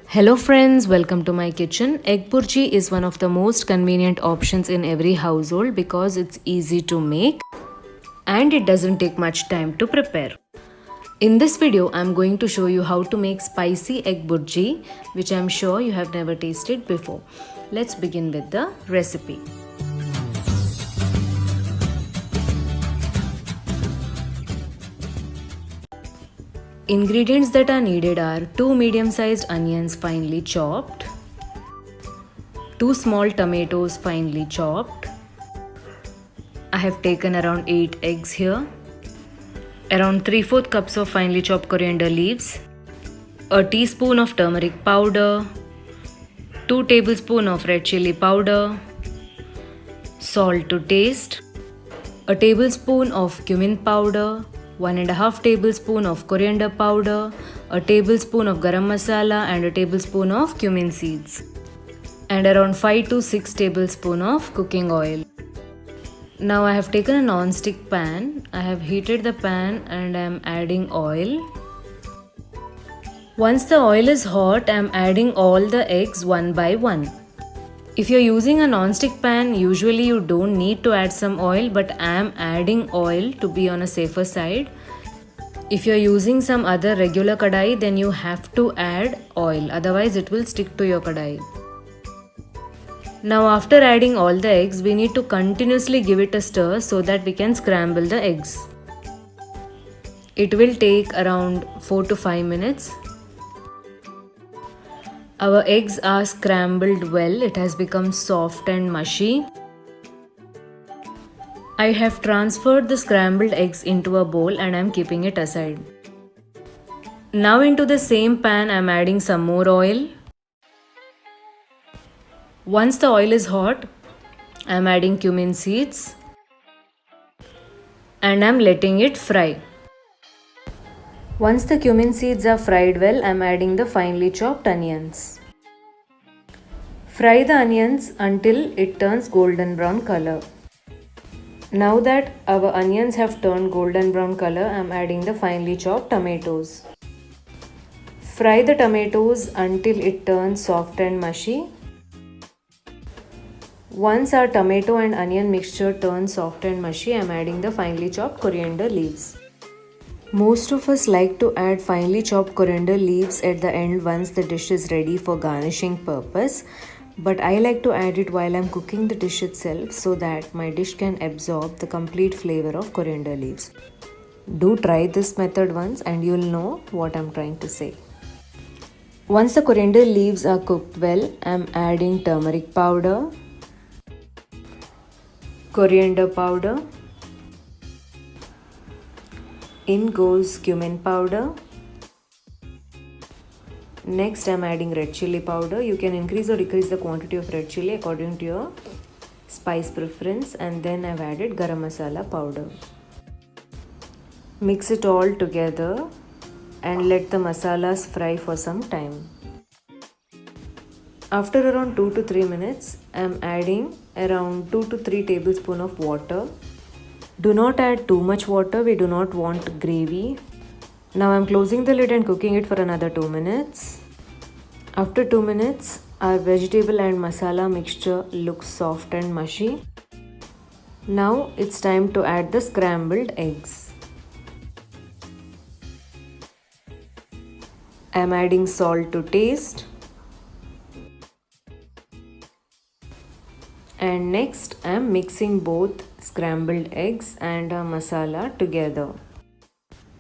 Hello friends, welcome to my kitchen. Egg burji is one of the most convenient options in every household because it's easy to make and it doesn't take much time to prepare. In this video, I'm going to show you how to make spicy egg burji, which I'm sure you have never tasted before. Let's begin with the recipe. Ingredients that are needed are 2 medium-sized onions finely chopped, 2 small tomatoes finely chopped. I have taken around 8 eggs here, around 3/4 cups of finely chopped coriander leaves, a teaspoon of turmeric powder, 2 tablespoons of red chili powder, salt to taste, a tablespoon of cumin powder, 1.5 tablespoons of coriander powder, a tablespoon of garam masala and a tablespoon of cumin seeds, and around 5 to 6 tablespoons of cooking oil. Now I have taken a non-stick pan. I have heated the pan and I am adding oil. Once the oil is hot, I am adding all the eggs one by one. If you're using a non-stick pan, usually you don't need to add some oil, but I am adding oil to be on a safer side. If you're using some other regular kadai, then you have to add oil, otherwise it will stick to your kadai. Now after adding all the eggs, we need to continuously give it a stir so that we can scramble the eggs. It will take around 4 to 5 minutes. Our eggs are scrambled well, it has become soft and mushy. I have transferred the scrambled eggs into a bowl and I am keeping it aside. Now into the same pan I am adding some more oil. Once the oil is hot, I am adding cumin seeds and I am letting it fry. Once the cumin seeds are fried well, I am adding the finely chopped onions. Fry the onions until it turns golden brown color. Now that our onions have turned golden brown color, I am adding the finely chopped tomatoes. Fry the tomatoes until it turns soft and mushy. Once our tomato and onion mixture turns soft and mushy, I am adding the finely chopped coriander leaves. Most of us like to add finely chopped coriander leaves at the end once the dish is ready for garnishing purpose, but I like to add it while I'm cooking the dish itself so that my dish can absorb the complete flavor of coriander leaves. Do try this method once and you'll know what I'm trying to say. Once the coriander leaves are cooked well, I'm adding turmeric powder, coriander powder, in goes cumin powder. Next I am adding red chili powder. You can increase or decrease the quantity of red chili according to your spice preference, and then I have added garam masala powder. Mix it all together and let the masalas fry for some time. After around 2 to 3 minutes, I am adding around 2 to 3 tablespoons of water. Do not add too much water, we do not want gravy. Now I am closing the lid and cooking it for another 2 minutes. After 2 minutes, our vegetable and masala mixture looks soft and mushy. Now it's time to add the scrambled eggs. I am adding salt to taste. And next I am mixing both scrambled eggs and our masala together.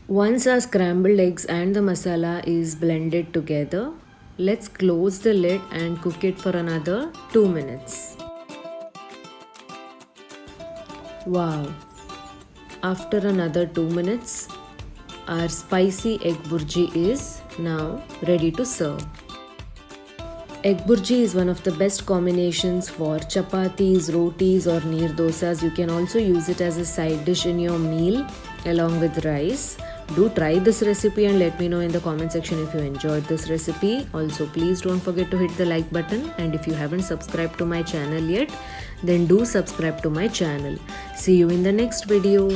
Once our scrambled eggs and the masala is blended together, let's close the lid and cook it for another 2 minutes. Wow! After another 2 minutes, our spicy egg burji is now ready to serve. Egg burji is one of the best combinations for chapatis, rotis or neer dosas. You can also use it as a side dish in your meal along with rice. Do try this recipe and let me know in the comment section if you enjoyed this recipe. Also, please don't forget to hit the like button, and if you haven't subscribed to my channel yet, then do subscribe to my channel. See you in the next video.